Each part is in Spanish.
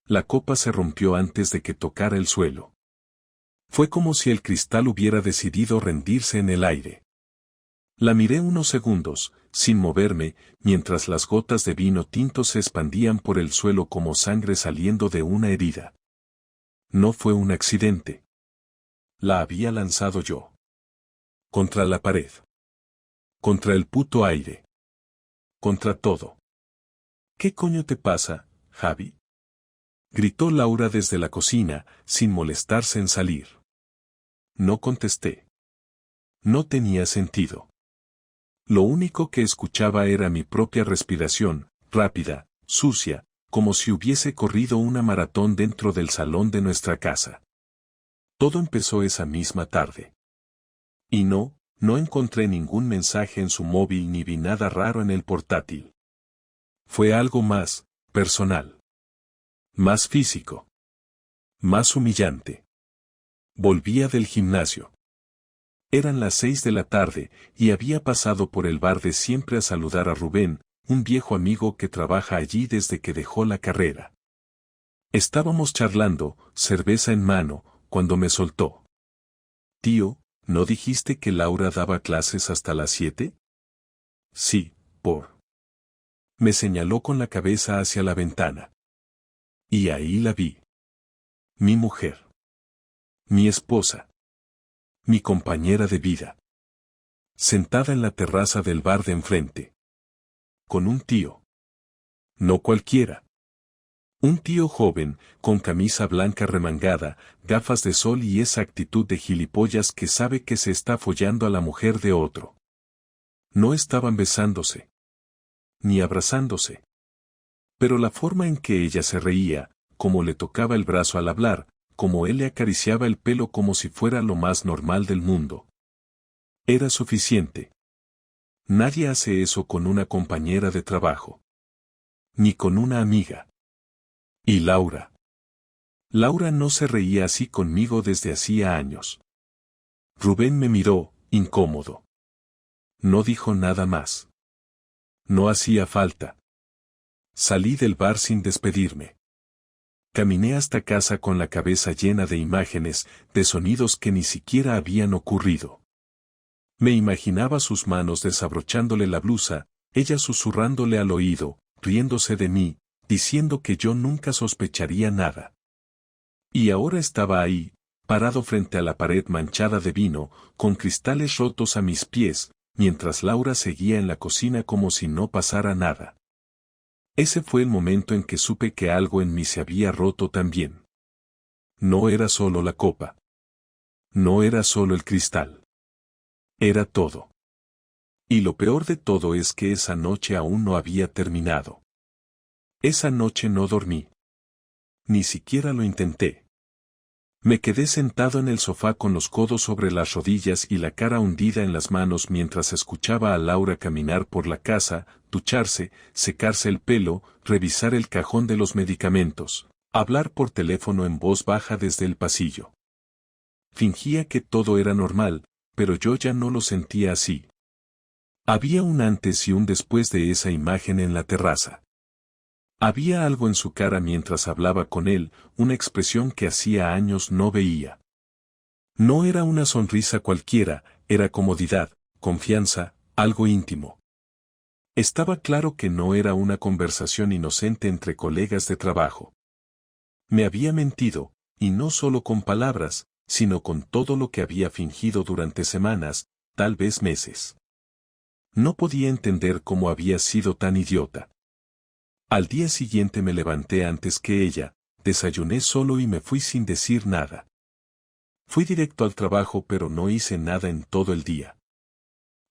La copa se rompió antes de que tocara el suelo. Fue como si el cristal hubiera decidido rendirse en el aire. La miré unos segundos, sin moverme, mientras las gotas de vino tinto se expandían por el suelo como sangre saliendo de una herida. No fue un accidente. La había lanzado yo. Contra la pared. Contra el puto aire. Contra todo. ¿Qué coño te pasa, Javi? Gritó Laura desde la cocina, sin molestarse en salir. No contesté. No tenía sentido. Lo único que escuchaba era mi propia respiración, rápida, sucia, como si hubiese corrido una maratón dentro del salón de nuestra casa. Todo empezó esa misma tarde. Y no encontré ningún mensaje en su móvil ni vi nada raro en el portátil. Fue algo más personal. Más físico. Más humillante. Volvía del gimnasio. Eran las 6 de la tarde y había pasado por el bar de siempre a saludar a Rubén, un viejo amigo que trabaja allí desde que dejó la carrera. Estábamos charlando, cerveza en mano, cuando me soltó. Tío, ¿no dijiste que Laura daba clases hasta las 7? Sí, por. Me señaló con la cabeza hacia la ventana. Y ahí la vi. Mi mujer. Mi esposa. Mi compañera de vida. Sentada en la terraza del bar de enfrente. Con un tío. No cualquiera. Un tío joven, con camisa blanca remangada, gafas de sol y esa actitud de gilipollas que sabe que se está follando a la mujer de otro. No estaban besándose. Ni abrazándose. Pero la forma en que ella se reía, como le tocaba el brazo al hablar, como él le acariciaba el pelo como si fuera lo más normal del mundo. Era suficiente. Nadie hace eso con una compañera de trabajo. Ni con una amiga. Y Laura. Laura no se reía así conmigo desde hacía años. Rubén me miró, incómodo. No dijo nada más. No hacía falta. Salí del bar sin despedirme. Caminé hasta casa con la cabeza llena de imágenes, de sonidos que ni siquiera habían ocurrido. Me imaginaba sus manos desabrochándole la blusa, ella susurrándole al oído, riéndose de mí, diciendo que yo nunca sospecharía nada. Y ahora estaba ahí, parado frente a la pared manchada de vino, con cristales rotos a mis pies, mientras Laura seguía en la cocina como si no pasara nada. Ese fue el momento en que supe que algo en mí se había roto también. No era solo la copa. No era solo el cristal. Era todo. Y lo peor de todo es que esa noche aún no había terminado. Esa noche no dormí. Ni siquiera lo intenté. Me quedé sentado en el sofá con los codos sobre las rodillas y la cara hundida en las manos mientras escuchaba a Laura caminar por la casa, ducharse, secarse el pelo, revisar el cajón de los medicamentos, hablar por teléfono en voz baja desde el pasillo. Fingía que todo era normal, pero yo ya no lo sentía así. Había un antes y un después de esa imagen en la terraza. Había algo en su cara mientras hablaba con él, una expresión que hacía años no veía. No era una sonrisa cualquiera, era comodidad, confianza, algo íntimo. Estaba claro que no era una conversación inocente entre colegas de trabajo. Me había mentido, y no solo con palabras, sino con todo lo que había fingido durante semanas, tal vez meses. No podía entender cómo había sido tan idiota. Al día siguiente me levanté antes que ella, desayuné solo y me fui sin decir nada. Fui directo al trabajo pero no hice nada en todo el día.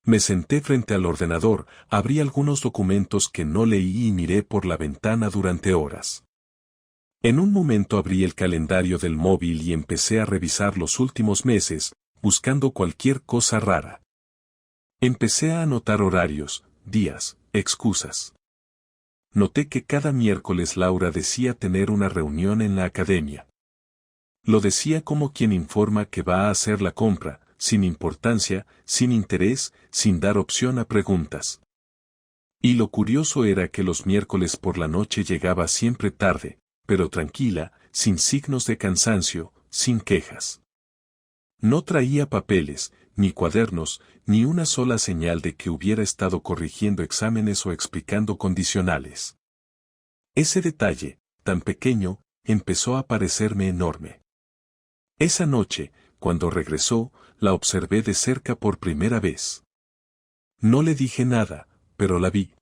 Me senté frente al ordenador, abrí algunos documentos que no leí y miré por la ventana durante horas. En un momento abrí el calendario del móvil y empecé a revisar los últimos meses, buscando cualquier cosa rara. Empecé a anotar horarios, días, excusas. Noté que cada miércoles Laura decía tener una reunión en la academia. Lo decía como quien informa que va a hacer la compra, sin importancia, sin interés, sin dar opción a preguntas. Y lo curioso era que los miércoles por la noche llegaba siempre tarde, pero tranquila, sin signos de cansancio, sin quejas. No traía papeles, ni cuadernos, ni una sola señal de que hubiera estado corrigiendo exámenes o explicando condicionales. Ese detalle, tan pequeño, empezó a parecerme enorme. Esa noche, cuando regresó, la observé de cerca por primera vez. No le dije nada, pero la vi.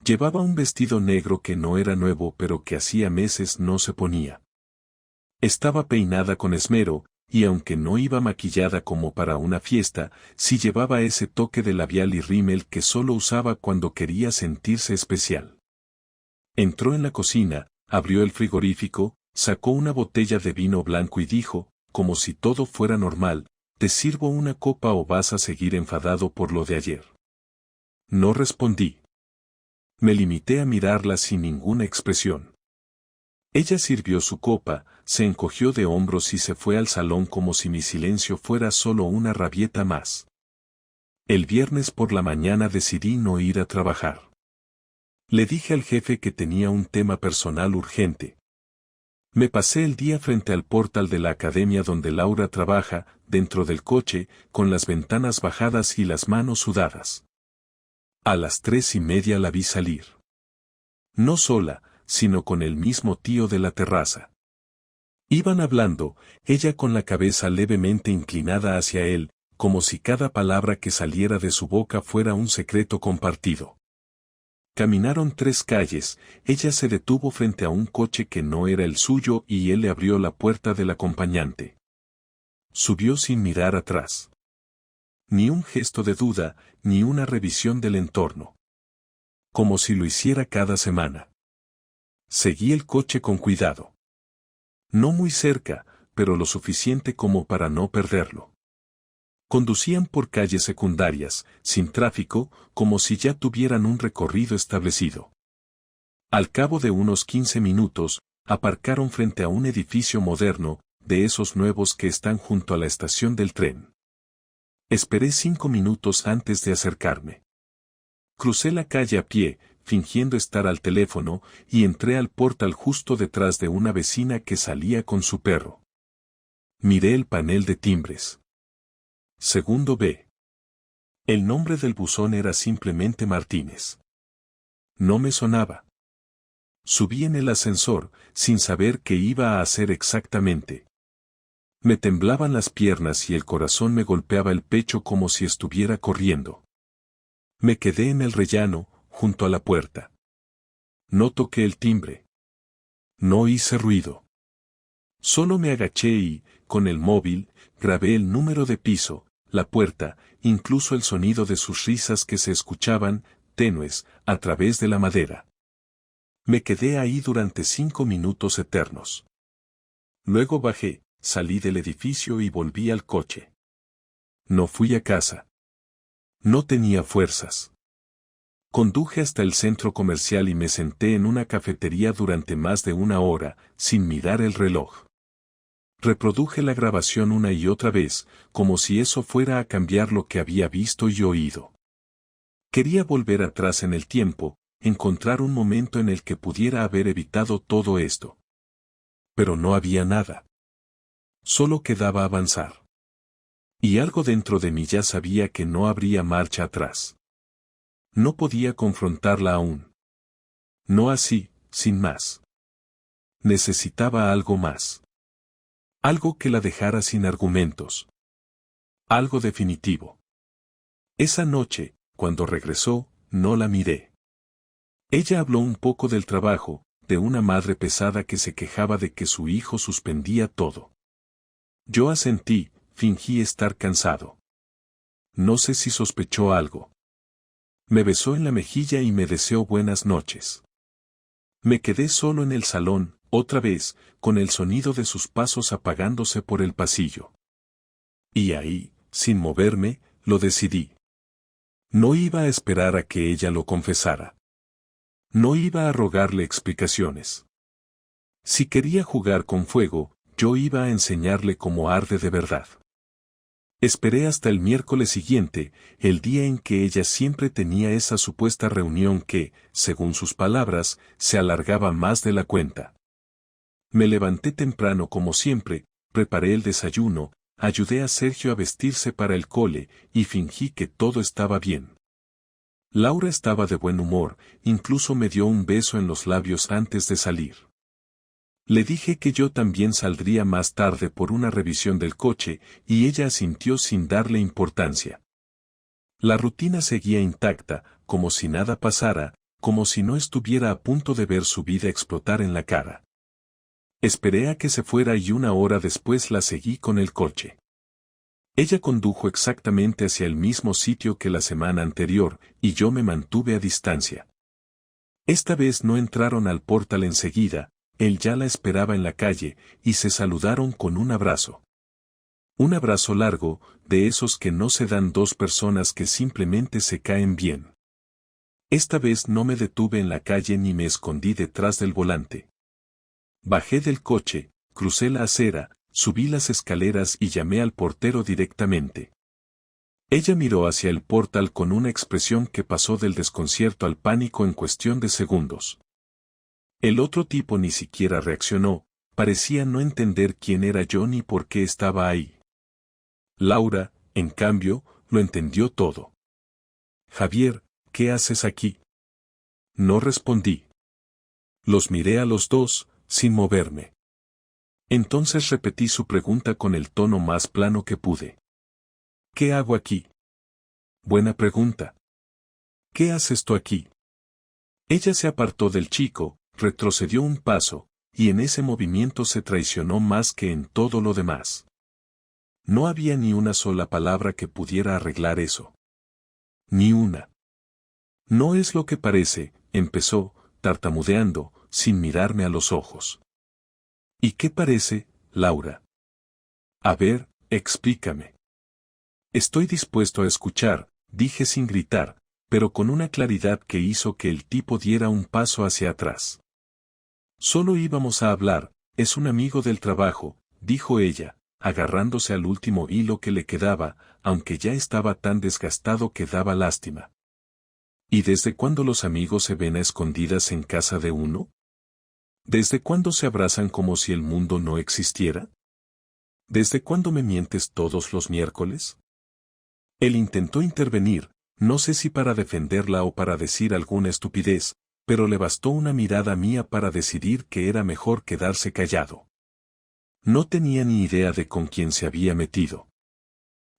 Llevaba un vestido negro que no era nuevo pero que hacía meses no se ponía. Estaba peinada con esmero, y aunque no iba maquillada como para una fiesta, sí llevaba ese toque de labial y rímel que solo usaba cuando quería sentirse especial. Entró en la cocina, abrió el frigorífico, sacó una botella de vino blanco y dijo, como si todo fuera normal, ¿te sirvo una copa o vas a seguir enfadado por lo de ayer? No respondí. Me limité a mirarla sin ninguna expresión. Ella sirvió su copa, se encogió de hombros y se fue al salón como si mi silencio fuera solo una rabieta más. El viernes por la mañana decidí no ir a trabajar. Le dije al jefe que tenía un tema personal urgente. Me pasé el día frente al portal de la academia donde Laura trabaja, dentro del coche, con las ventanas bajadas y las manos sudadas. A las 3:30 la vi salir. No sola, sino con el mismo tío de la terraza. Iban hablando, ella con la cabeza levemente inclinada hacia él, como si cada palabra que saliera de su boca fuera un secreto compartido. Caminaron 3 calles, ella se detuvo frente a un coche que no era el suyo y él le abrió la puerta del acompañante. Subió sin mirar atrás. Ni un gesto de duda, ni una revisión del entorno. Como si lo hiciera cada semana. Seguí el coche con cuidado. No muy cerca, pero lo suficiente como para no perderlo. Conducían por calles secundarias, sin tráfico, como si ya tuvieran un recorrido establecido. Al cabo de unos 15 minutos, aparcaron frente a un edificio moderno, de esos nuevos que están junto a la estación del tren. Esperé 5 minutos antes de acercarme. Crucé la calle a pie, fingiendo estar al teléfono, y entré al portal justo detrás de una vecina que salía con su perro. Miré el panel de timbres. Segundo B. El nombre del buzón era simplemente Martínez. No me sonaba. Subí en el ascensor, sin saber qué iba a hacer exactamente. Me temblaban las piernas y el corazón me golpeaba el pecho como si estuviera corriendo. Me quedé en el rellano, junto a la puerta. No toqué el timbre. No hice ruido. Solo me agaché y, con el móvil, grabé el número de piso, la puerta, incluso el sonido de sus risas que se escuchaban, tenues, a través de la madera. Me quedé ahí durante 5 minutos eternos. Luego bajé, salí del edificio y volví al coche. No fui a casa. No tenía fuerzas. Conduje hasta el centro comercial y me senté en una cafetería durante más de 1 hora, sin mirar el reloj. Reproduje la grabación una y otra vez, como si eso fuera a cambiar lo que había visto y oído. Quería volver atrás en el tiempo, encontrar un momento en el que pudiera haber evitado todo esto. Pero no había nada. Solo quedaba avanzar. Y algo dentro de mí ya sabía que no habría marcha atrás. No podía confrontarla aún. No así, sin más. Necesitaba algo más. Algo que la dejara sin argumentos. Algo definitivo. Esa noche, cuando regresó, no la miré. Ella habló un poco del trabajo, de una madre pesada que se quejaba de que su hijo suspendía todo. Yo asentí, fingí estar cansado. No sé si sospechó algo. Me besó en la mejilla y me deseó buenas noches. Me quedé solo en el salón, otra vez, con el sonido de sus pasos apagándose por el pasillo. Y ahí, sin moverme, lo decidí. No iba a esperar a que ella lo confesara. No iba a rogarle explicaciones. Si quería jugar con fuego, yo iba a enseñarle cómo arde de verdad. Esperé hasta el miércoles siguiente, el día en que ella siempre tenía esa supuesta reunión que, según sus palabras, se alargaba más de la cuenta. Me levanté temprano como siempre, preparé el desayuno, ayudé a Sergio a vestirse para el cole y fingí que todo estaba bien. Laura estaba de buen humor, incluso me dio un beso en los labios antes de salir. Le dije que yo también saldría más tarde por una revisión del coche y ella asintió sin darle importancia. La rutina seguía intacta, como si nada pasara, como si no estuviera a punto de ver su vida explotar en la cara. Esperé a que se fuera y una hora después la seguí con el coche. Ella condujo exactamente hacia el mismo sitio que la semana anterior, y yo me mantuve a distancia. Esta vez no entraron al portal enseguida, él ya la esperaba en la calle, y se saludaron con un abrazo. Un abrazo largo, de esos que no se dan dos personas que simplemente se caen bien. Esta vez no me detuve en la calle ni me escondí detrás del volante. Bajé del coche, crucé la acera, subí las escaleras y llamé al portero directamente. Ella miró hacia el portal con una expresión que pasó del desconcierto al pánico en cuestión de segundos. El otro tipo ni siquiera reaccionó, parecía no entender quién era yo ni por qué estaba ahí. Laura, en cambio, lo entendió todo. Javier, ¿qué haces aquí? No respondí. Los miré a los dos, sin moverme. Entonces repetí su pregunta con el tono más plano que pude. ¿Qué hago aquí? Buena pregunta. ¿Qué haces tú aquí? Ella se apartó del chico, retrocedió un paso, y en ese movimiento se traicionó más que en todo lo demás. No había ni una sola palabra que pudiera arreglar eso. Ni una. No es lo que parece, empezó, tartamudeando, sin mirarme a los ojos. ¿Y qué parece, Laura? A ver, explícame. Estoy dispuesto a escuchar, dije sin gritar, pero con una claridad que hizo que el tipo diera un paso hacia atrás. Solo íbamos a hablar, es un amigo del trabajo, dijo ella, agarrándose al último hilo que le quedaba, aunque ya estaba tan desgastado que daba lástima. ¿Y desde cuándo los amigos se ven a escondidas en casa de uno? ¿Desde cuándo se abrazan como si el mundo no existiera? ¿Desde cuándo me mientes todos los miércoles? Él intentó intervenir, no sé si para defenderla o para decir alguna estupidez, pero le bastó una mirada mía para decidir que era mejor quedarse callado. No tenía ni idea de con quién se había metido.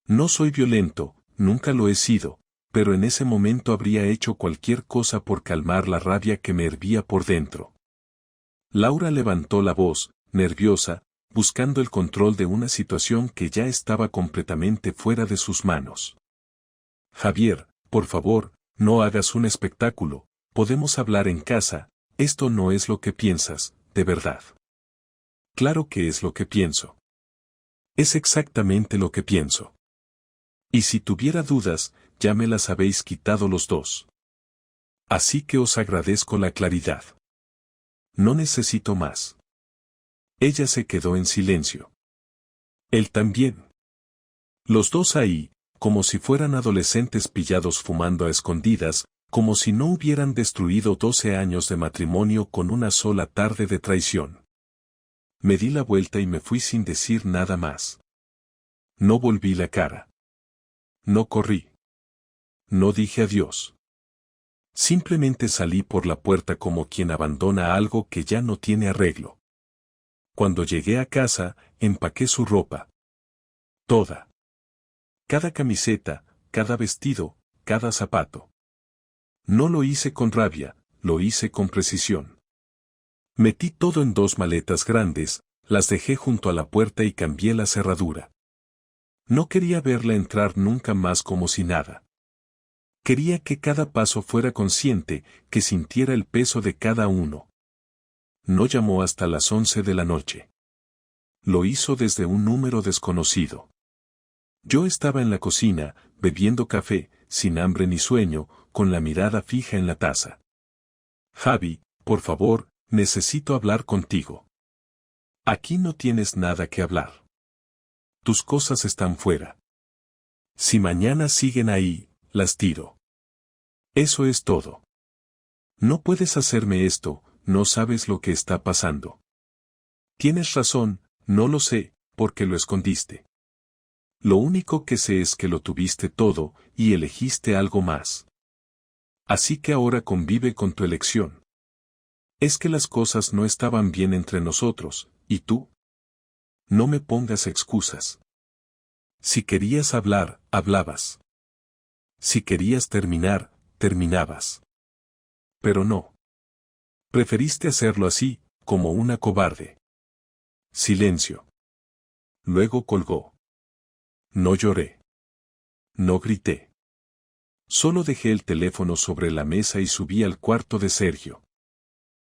No soy violento, nunca lo he sido, pero en ese momento habría hecho cualquier cosa por calmar la rabia que me hervía por dentro. Laura levantó la voz, nerviosa, buscando el control de una situación que ya estaba completamente fuera de sus manos. Javier, por favor, no hagas un espectáculo, podemos hablar en casa, esto no es lo que piensas, de verdad. Claro que es lo que pienso. Es exactamente lo que pienso. Y si tuviera dudas, ya me las habéis quitado los dos. Así que os agradezco la claridad. No necesito más. Ella se quedó en silencio. Él también. Los dos ahí, como si fueran adolescentes pillados fumando a escondidas, como si no hubieran destruido 12 años de matrimonio con una sola tarde de traición. Me di la vuelta y me fui sin decir nada más. No volví la cara. No corrí. No dije adiós. Simplemente salí por la puerta como quien abandona algo que ya no tiene arreglo. Cuando llegué a casa, empaqué su ropa. Toda. Cada camiseta, cada vestido, cada zapato. No lo hice con rabia, lo hice con precisión. Metí todo en 2 maletas grandes, las dejé junto a la puerta y cambié la cerradura. No quería verla entrar nunca más como si nada. Quería que cada paso fuera consciente, que sintiera el peso de cada uno. No llamó hasta las 11 de la noche. Lo hizo desde un número desconocido. Yo estaba en la cocina, bebiendo café, sin hambre ni sueño, con la mirada fija en la taza. Javi, por favor, necesito hablar contigo. Aquí no tienes nada que hablar. Tus cosas están fuera. Si mañana siguen ahí, las tiro. Eso es todo. No puedes hacerme esto, no sabes lo que está pasando. Tienes razón, no lo sé, porque lo escondiste. Lo único que sé es que lo tuviste todo, y elegiste algo más. Así que ahora convive con tu elección. Es que las cosas no estaban bien entre nosotros, ¿y tú? No me pongas excusas. Si querías hablar, hablabas. Si querías terminar, terminabas. Pero no. Preferiste hacerlo así, como una cobarde. Silencio. Luego colgó. No lloré. No grité. Solo dejé el teléfono sobre la mesa y subí al cuarto de Sergio.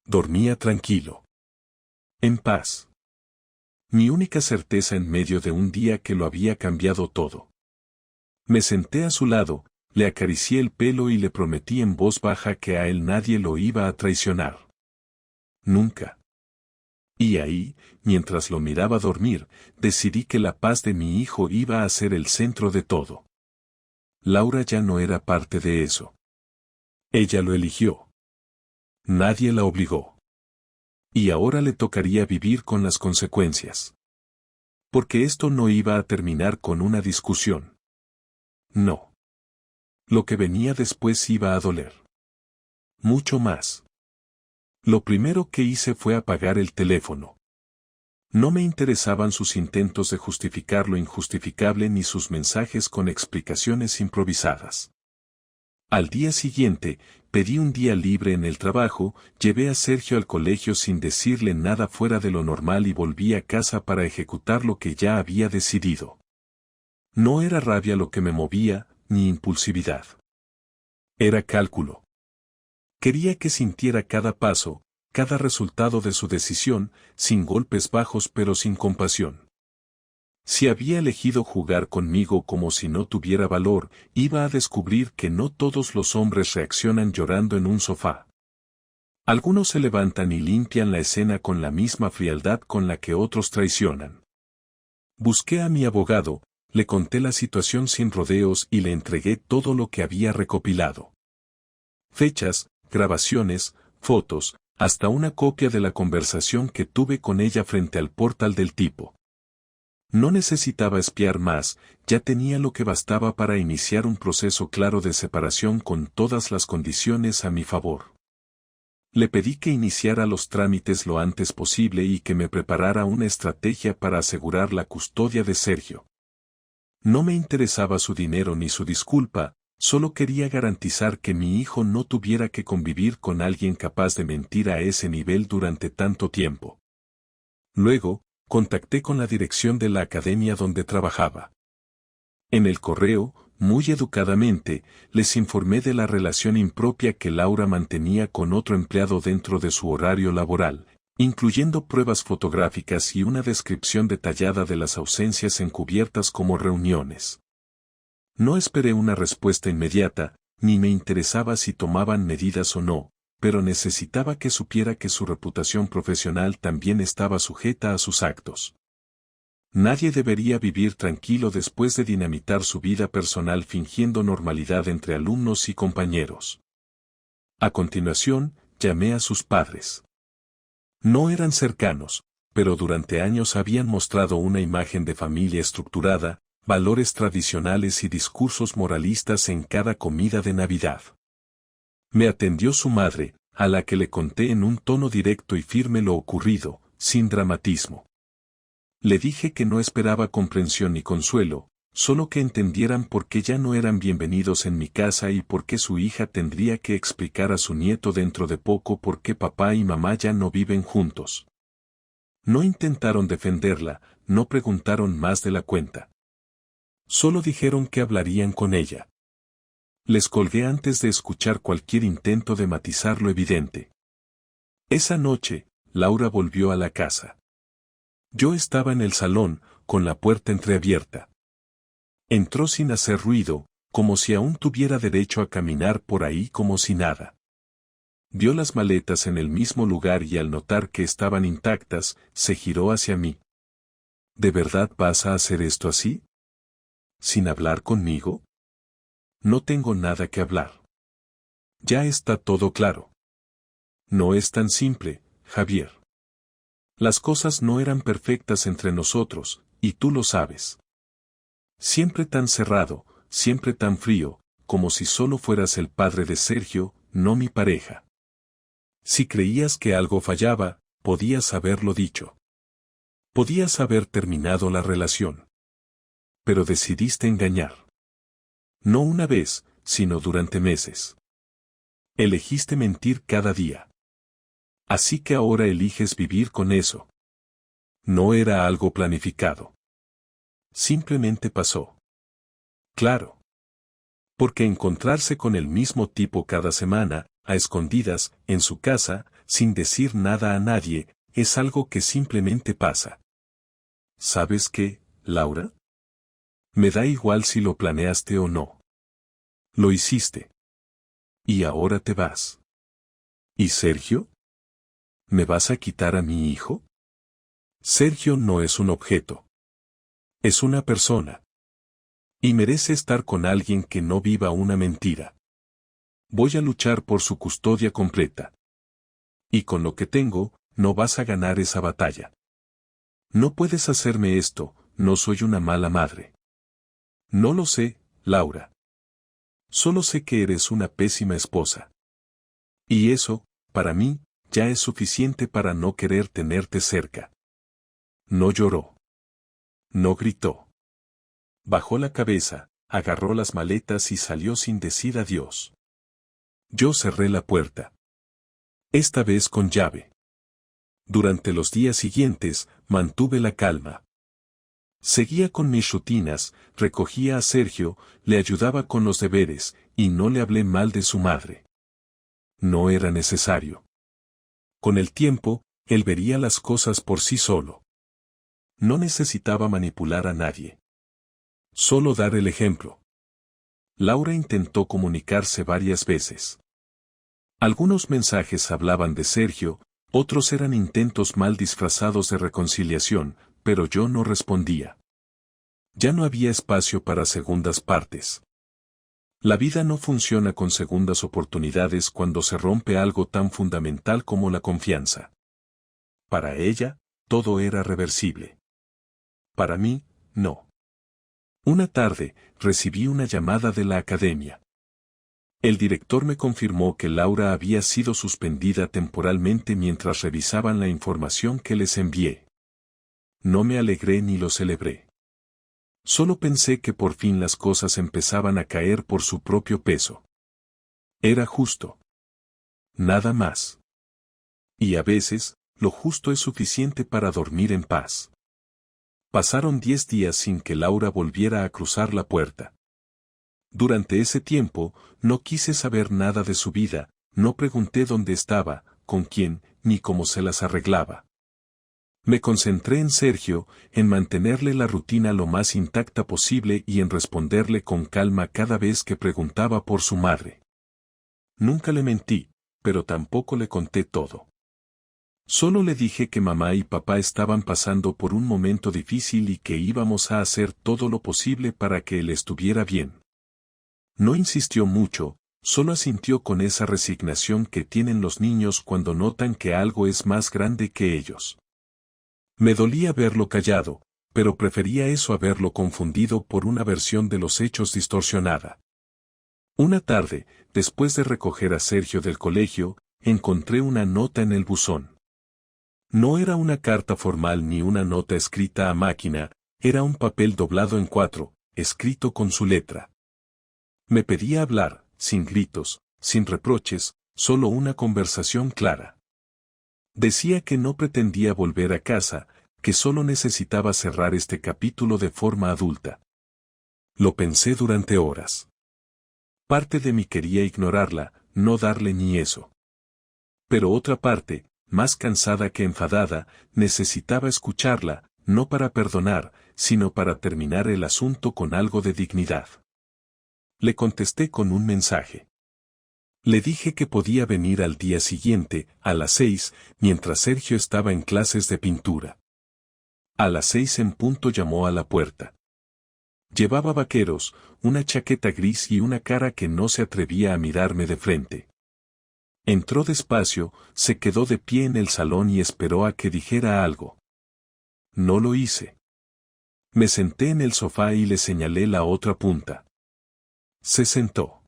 Dormía tranquilo. En paz. Mi única certeza en medio de un día que lo había cambiado todo. Me senté a su lado, le acaricié el pelo y le prometí en voz baja que a él nadie lo iba a traicionar. Nunca. Y ahí, mientras lo miraba dormir, decidí que la paz de mi hijo iba a ser el centro de todo. Laura ya no era parte de eso. Ella lo eligió. Nadie la obligó. Y ahora le tocaría vivir con las consecuencias. Porque esto no iba a terminar con una discusión. No. Lo que venía después iba a doler. Mucho más. Lo primero que hice fue apagar el teléfono. No me interesaban sus intentos de justificar lo injustificable ni sus mensajes con explicaciones improvisadas. Al día siguiente, pedí un día libre en el trabajo, llevé a Sergio al colegio sin decirle nada fuera de lo normal y volví a casa para ejecutar lo que ya había decidido. No era rabia lo que me movía, ni impulsividad. Era cálculo. Quería que sintiera cada paso, cada resultado de su decisión, sin golpes bajos pero sin compasión. Si había elegido jugar conmigo como si no tuviera valor, iba a descubrir que no todos los hombres reaccionan llorando en un sofá. Algunos se levantan y limpian la escena con la misma frialdad con la que otros traicionan. Busqué a mi abogado, le conté la situación sin rodeos y le entregué todo lo que había recopilado. Fechas, grabaciones, fotos, hasta una copia de la conversación que tuve con ella frente al portal del tipo. No necesitaba espiar más, ya tenía lo que bastaba para iniciar un proceso claro de separación con todas las condiciones a mi favor. Le pedí que iniciara los trámites lo antes posible y que me preparara una estrategia para asegurar la custodia de Sergio. No me interesaba su dinero ni su disculpa, solo quería garantizar que mi hijo no tuviera que convivir con alguien capaz de mentir a ese nivel durante tanto tiempo. Luego, contacté con la dirección de la academia donde trabajaba. En el correo, muy educadamente, les informé de la relación impropia que Laura mantenía con otro empleado dentro de su horario laboral, incluyendo pruebas fotográficas y una descripción detallada de las ausencias encubiertas como reuniones. No esperé una respuesta inmediata, ni me interesaba si tomaban medidas o no, pero necesitaba que supiera que su reputación profesional también estaba sujeta a sus actos. Nadie debería vivir tranquilo después de dinamitar su vida personal fingiendo normalidad entre alumnos y compañeros. A continuación, llamé a sus padres. No eran cercanos, pero durante años habían mostrado una imagen de familia estructurada, valores tradicionales y discursos moralistas en cada comida de Navidad. Me atendió su madre, a la que le conté en un tono directo y firme lo ocurrido, sin dramatismo. Le dije que no esperaba comprensión ni consuelo, solo que entendieran por qué ya no eran bienvenidos en mi casa y por qué su hija tendría que explicar a su nieto dentro de poco por qué papá y mamá ya no viven juntos. No intentaron defenderla, no preguntaron más de la cuenta. Solo dijeron que hablarían con ella. Les colgué antes de escuchar cualquier intento de matizar lo evidente. Esa noche, Laura volvió a la casa. Yo estaba en el salón, con la puerta entreabierta. Entró sin hacer ruido, como si aún tuviera derecho a caminar por ahí como si nada. Vio las maletas en el mismo lugar y al notar que estaban intactas, se giró hacia mí. ¿De verdad vas a hacer esto así? ¿Sin hablar conmigo? No tengo nada que hablar. Ya está todo claro. No es tan simple, Javier. Las cosas no eran perfectas entre nosotros, y tú lo sabes. Siempre tan cerrado, siempre tan frío, como si solo fueras el padre de Sergio, no mi pareja. Si creías que algo fallaba, podías haberlo dicho. Podías haber terminado la relación. Pero decidiste engañar. No una vez, sino durante meses. Elegiste mentir cada día. Así que ahora eliges vivir con eso. No era algo planificado. Simplemente pasó. Claro. Porque encontrarse con el mismo tipo cada semana, a escondidas, en su casa, sin decir nada a nadie, es algo que simplemente pasa. ¿Sabes qué, Laura? Me da igual si lo planeaste o no. Lo hiciste. Y ahora te vas. ¿Y Sergio? ¿Me vas a quitar a mi hijo? Sergio no es un objeto. Es una persona. Y merece estar con alguien que no viva una mentira. Voy a luchar por su custodia completa. Y con lo que tengo, no vas a ganar esa batalla. No puedes hacerme esto, no soy una mala madre. No lo sé, Laura. Solo sé que eres una pésima esposa. Y eso, para mí, ya es suficiente para no querer tenerte cerca. No lloró. No gritó. Bajó la cabeza, agarró las maletas y salió sin decir adiós. Yo cerré la puerta. Esta vez con llave. Durante los días siguientes, mantuve la calma. Seguía con mis rutinas, recogía a Sergio, le ayudaba con los deberes, y no le hablé mal de su madre. No era necesario. Con el tiempo, él vería las cosas por sí solo. No necesitaba manipular a nadie. Solo dar el ejemplo. Laura intentó comunicarse varias veces. Algunos mensajes hablaban de Sergio, otros eran intentos mal disfrazados de reconciliación, pero yo no respondía. Ya no había espacio para segundas partes. La vida no funciona con segundas oportunidades cuando se rompe algo tan fundamental como la confianza. Para ella, todo era reversible. Para mí, no. Una tarde, recibí una llamada de la academia. El director me confirmó que Laura había sido suspendida temporalmente mientras revisaban la información que les envié. No me alegré ni lo celebré. Solo pensé que por fin las cosas empezaban a caer por su propio peso. Era justo. Nada más. Y a veces, lo justo es suficiente para dormir en paz. Pasaron 10 días sin que Laura volviera a cruzar la puerta. Durante ese tiempo, no quise saber nada de su vida, no pregunté dónde estaba, con quién, ni cómo se las arreglaba. Me concentré en Sergio, en mantenerle la rutina lo más intacta posible y en responderle con calma cada vez que preguntaba por su madre. Nunca le mentí, pero tampoco le conté todo. Solo le dije que mamá y papá estaban pasando por un momento difícil y que íbamos a hacer todo lo posible para que él estuviera bien. No insistió mucho, solo asintió con esa resignación que tienen los niños cuando notan que algo es más grande que ellos. Me dolía verlo callado, pero prefería eso a verlo confundido por una versión de los hechos distorsionada. Una tarde, después de recoger a Sergio del colegio, encontré una nota en el buzón. No era una carta formal ni una nota escrita a máquina, era un papel doblado en 4, escrito con su letra. Me pedía hablar, sin gritos, sin reproches, solo una conversación clara. Decía que no pretendía volver a casa, que solo necesitaba cerrar este capítulo de forma adulta. Lo pensé durante horas. Parte de mí quería ignorarla, no darle ni eso. Pero otra parte, más cansada que enfadada, necesitaba escucharla, no para perdonar, sino para terminar el asunto con algo de dignidad. Le contesté con un mensaje. Le dije que podía venir al día siguiente, a las 6, mientras Sergio estaba en clases de pintura. A las 6 en punto llamó a la puerta. Llevaba vaqueros, una chaqueta gris y una cara que no se atrevía a mirarme de frente. Entró despacio, se quedó de pie en el salón y esperó a que dijera algo. No lo hice. Me senté en el sofá y le señalé la otra punta. Se sentó.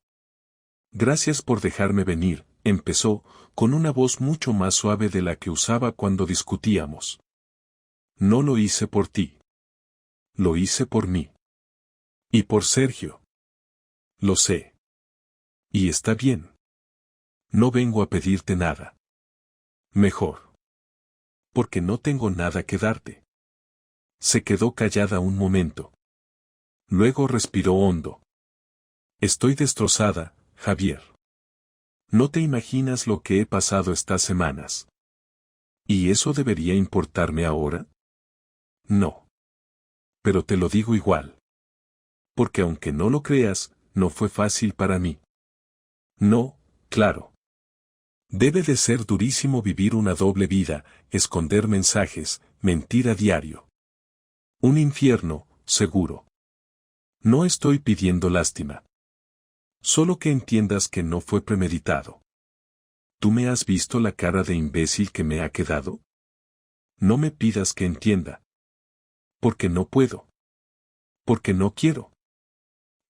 Gracias por dejarme venir, empezó, con una voz mucho más suave de la que usaba cuando discutíamos. No lo hice por ti. Lo hice por mí. Y por Sergio. Lo sé. Y está bien. No vengo a pedirte nada. Mejor. Porque no tengo nada que darte. Se quedó callada un momento. Luego respiró hondo. Estoy destrozada, Javier. No te imaginas lo que he pasado estas semanas. ¿Y eso debería importarme ahora? No. Pero te lo digo igual. Porque aunque no lo creas, no fue fácil para mí. No, claro. Debe de ser durísimo vivir una doble vida, esconder mensajes, mentir a diario. Un infierno, seguro. No estoy pidiendo lástima. Solo que entiendas que no fue premeditado. ¿Tú me has visto la cara de imbécil que me ha quedado? No me pidas que entienda. Porque no puedo. Porque no quiero.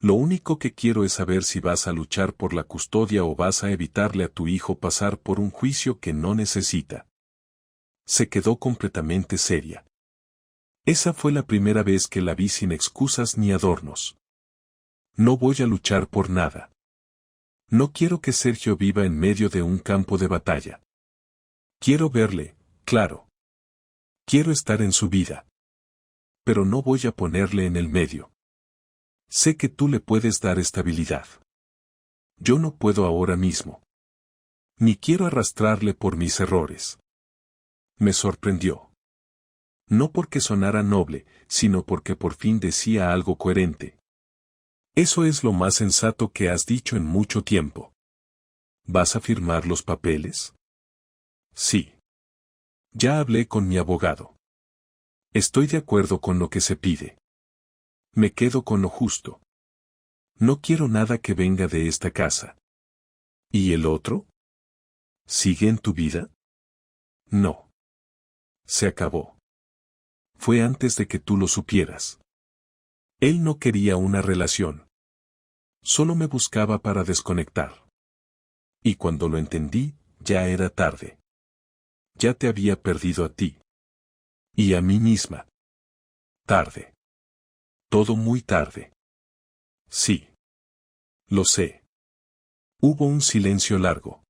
Lo único que quiero es saber si vas a luchar por la custodia o vas a evitarle a tu hijo pasar por un juicio que no necesita. Se quedó completamente seria. Esa fue la primera vez que la vi sin excusas ni adornos. No voy a luchar por nada. No quiero que Sergio viva en medio de un campo de batalla. Quiero verle, claro. Quiero estar en su vida. Pero no voy a ponerle en el medio. Sé que tú le puedes dar estabilidad. Yo no puedo ahora mismo. Ni quiero arrastrarle por mis errores. Me sorprendió. No porque sonara noble, sino porque por fin decía algo coherente. Eso es lo más sensato que has dicho en mucho tiempo. ¿Vas a firmar los papeles? Sí. Ya hablé con mi abogado. Estoy de acuerdo con lo que se pide. Me quedo con lo justo. No quiero nada que venga de esta casa. ¿Y el otro? ¿Sigue en tu vida? No. Se acabó. Fue antes de que tú lo supieras. Él no quería una relación. Solo me buscaba para desconectar. Y cuando lo entendí, ya era tarde. Ya te había perdido a ti. Y a mí misma. Tarde. Todo muy tarde. Sí. Lo sé. Hubo un silencio largo.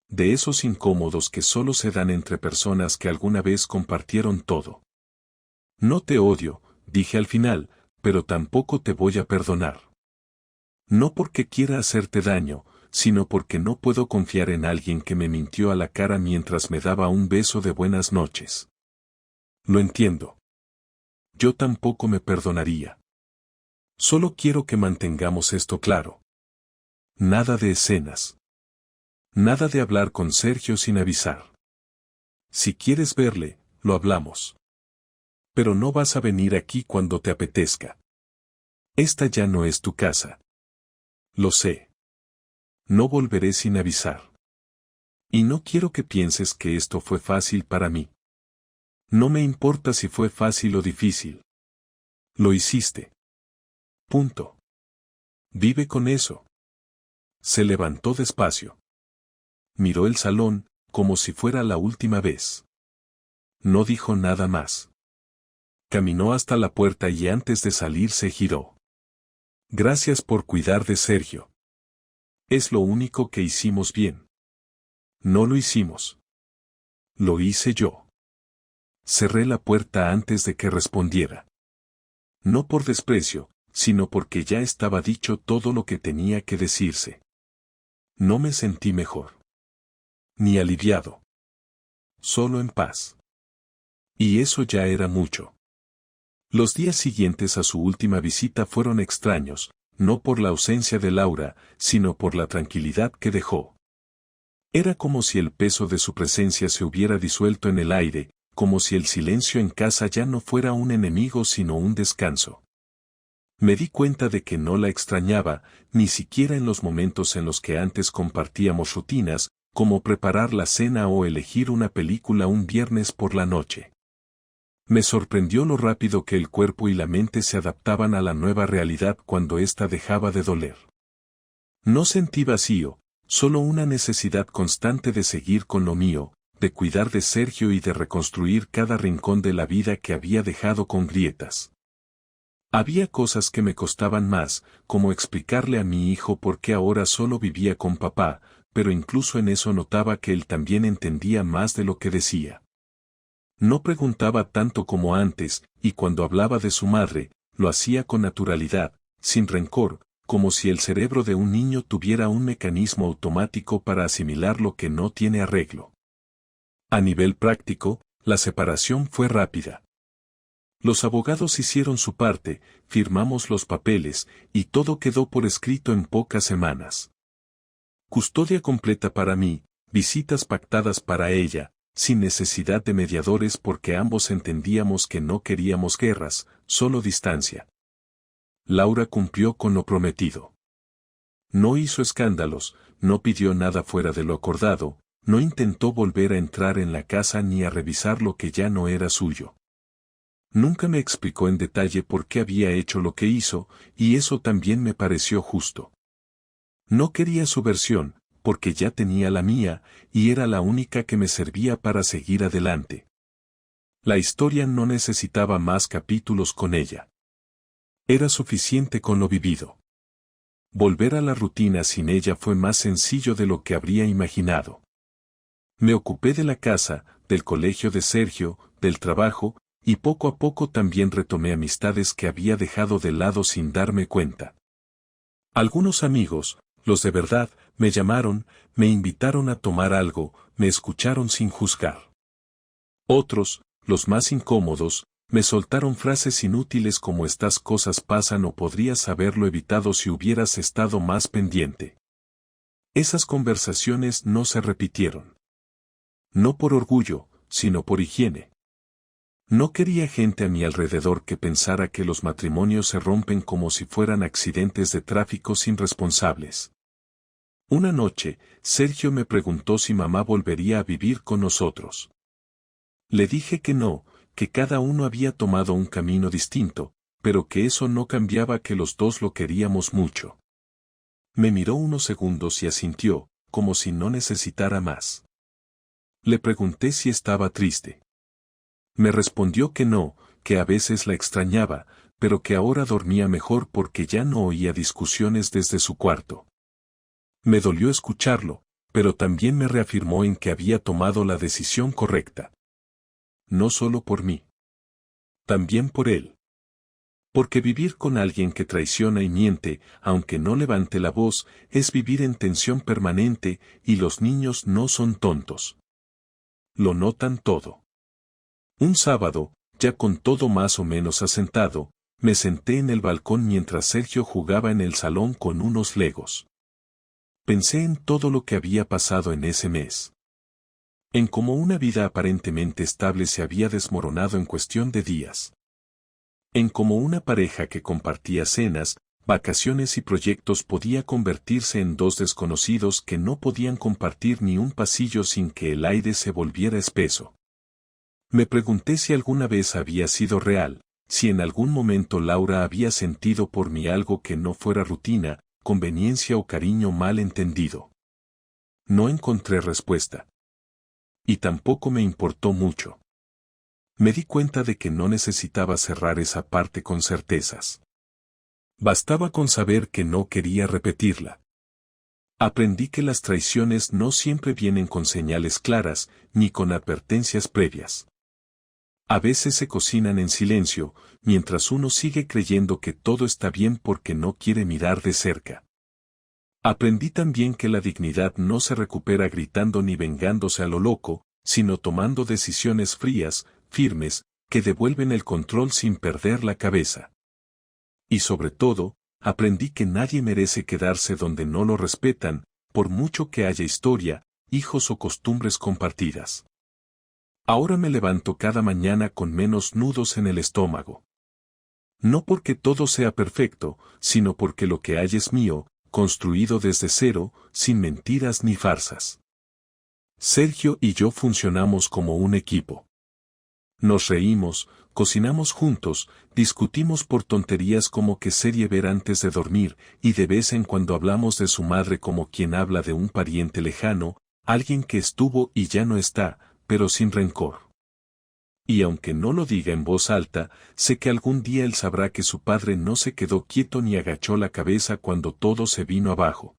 De esos incómodos que solo se dan entre personas que alguna vez compartieron todo. No te odio, dije al final, pero tampoco te voy a perdonar. No porque quiera hacerte daño, sino porque no puedo confiar en alguien que me mintió a la cara mientras me daba un beso de buenas noches. Lo entiendo. Yo tampoco me perdonaría. Solo quiero que mantengamos esto claro. Nada de escenas. Nada de hablar con Sergio sin avisar. Si quieres verle, lo hablamos. Pero no vas a venir aquí cuando te apetezca. Esta ya no es tu casa. Lo sé. No volveré sin avisar. Y no quiero que pienses que esto fue fácil para mí. No me importa si fue fácil o difícil. Lo hiciste. Punto. Vive con eso. Se levantó despacio. Miró el salón, como si fuera la última vez. No dijo nada más. Caminó hasta la puerta y antes de salir se giró. Gracias por cuidar de Sergio. Es lo único que hicimos bien. No lo hicimos. Lo hice yo. Cerré la puerta antes de que respondiera. No por desprecio, sino porque ya estaba dicho todo lo que tenía que decirse. No me sentí mejor. Ni aliviado. Solo en paz. Y eso ya era mucho. Los días siguientes a su última visita fueron extraños, no por la ausencia de Laura, sino por la tranquilidad que dejó. Era como si el peso de su presencia se hubiera disuelto en el aire, como si el silencio en casa ya no fuera un enemigo sino un descanso. Me di cuenta de que no la extrañaba, ni siquiera en los momentos en los que antes compartíamos rutinas, como preparar la cena o elegir una película un viernes por la noche. Me sorprendió lo rápido que el cuerpo y la mente se adaptaban a la nueva realidad cuando ésta dejaba de doler. No sentí vacío, solo una necesidad constante de seguir con lo mío, de cuidar de Sergio y de reconstruir cada rincón de la vida que había dejado con grietas. Había cosas que me costaban más, como explicarle a mi hijo por qué ahora solo vivía con papá, pero incluso en eso notaba que él también entendía más de lo que decía. No preguntaba tanto como antes, y cuando hablaba de su madre, lo hacía con naturalidad, sin rencor, como si el cerebro de un niño tuviera un mecanismo automático para asimilar lo que no tiene arreglo. A nivel práctico, la separación fue rápida. Los abogados hicieron su parte, firmamos los papeles, y todo quedó por escrito en pocas semanas. Custodia completa para mí, visitas pactadas para ella, sin necesidad de mediadores porque ambos entendíamos que no queríamos guerras, solo distancia. Laura cumplió con lo prometido. No hizo escándalos, no pidió nada fuera de lo acordado, no intentó volver a entrar en la casa ni a revisar lo que ya no era suyo. Nunca me explicó en detalle por qué había hecho lo que hizo, y eso también me pareció justo. No quería su versión, porque ya tenía la mía, y era la única que me servía para seguir adelante. La historia no necesitaba más capítulos con ella. Era suficiente con lo vivido. Volver a la rutina sin ella fue más sencillo de lo que habría imaginado. Me ocupé de la casa, del colegio de Sergio, del trabajo, y poco a poco también retomé amistades que había dejado de lado sin darme cuenta. Algunos amigos, los de verdad, me llamaron, me invitaron a tomar algo, me escucharon sin juzgar. Otros, los más incómodos, me soltaron frases inútiles como estas cosas pasan o podrías haberlo evitado si hubieras estado más pendiente. Esas conversaciones no se repitieron. No por orgullo, sino por higiene. No quería gente a mi alrededor que pensara que los matrimonios se rompen como si fueran accidentes de tráfico sin responsables. Una noche, Sergio me preguntó si mamá volvería a vivir con nosotros. Le dije que no, que cada uno había tomado un camino distinto, pero que eso no cambiaba que los dos lo queríamos mucho. Me miró unos segundos y asintió, como si no necesitara más. Le pregunté si estaba triste. Me respondió que no, que a veces la extrañaba, pero que ahora dormía mejor porque ya no oía discusiones desde su cuarto. Me dolió escucharlo, pero también me reafirmó en que había tomado la decisión correcta. No solo por mí. También por él. Porque vivir con alguien que traiciona y miente, aunque no levante la voz, es vivir en tensión permanente, y los niños no son tontos. Lo notan todo. Un sábado, ya con todo más o menos asentado, me senté en el balcón mientras Sergio jugaba en el salón con unos legos. Pensé en todo lo que había pasado en ese mes. En cómo una vida aparentemente estable se había desmoronado en cuestión de días. En cómo una pareja que compartía cenas, vacaciones y proyectos podía convertirse en dos desconocidos que no podían compartir ni un pasillo sin que el aire se volviera espeso. Me pregunté si alguna vez había sido real, si en algún momento Laura había sentido por mí algo que no fuera rutina, conveniencia o cariño mal entendido. No encontré respuesta. Y tampoco me importó mucho. Me di cuenta de que no necesitaba cerrar esa parte con certezas. Bastaba con saber que no quería repetirla. Aprendí que las traiciones no siempre vienen con señales claras, ni con advertencias previas. A veces se cocinan en silencio, mientras uno sigue creyendo que todo está bien porque no quiere mirar de cerca. Aprendí también que la dignidad no se recupera gritando ni vengándose a lo loco, sino tomando decisiones frías, firmes, que devuelven el control sin perder la cabeza. Y sobre todo, aprendí que nadie merece quedarse donde no lo respetan, por mucho que haya historia, hijos o costumbres compartidas. Ahora me levanto cada mañana con menos nudos en el estómago. No porque todo sea perfecto, sino porque lo que hay es mío, construido desde cero, sin mentiras ni farsas. Sergio y yo funcionamos como un equipo. Nos reímos, cocinamos juntos, discutimos por tonterías como qué serie ver antes de dormir, y de vez en cuando hablamos de su madre como quien habla de un pariente lejano, alguien que estuvo y ya no está, pero sin rencor. Y aunque no lo diga en voz alta, sé que algún día él sabrá que su padre no se quedó quieto ni agachó la cabeza cuando todo se vino abajo.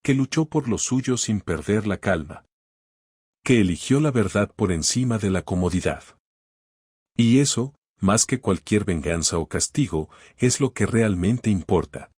Que luchó por lo suyo sin perder la calma. Que eligió la verdad por encima de la comodidad. Y eso, más que cualquier venganza o castigo, es lo que realmente importa.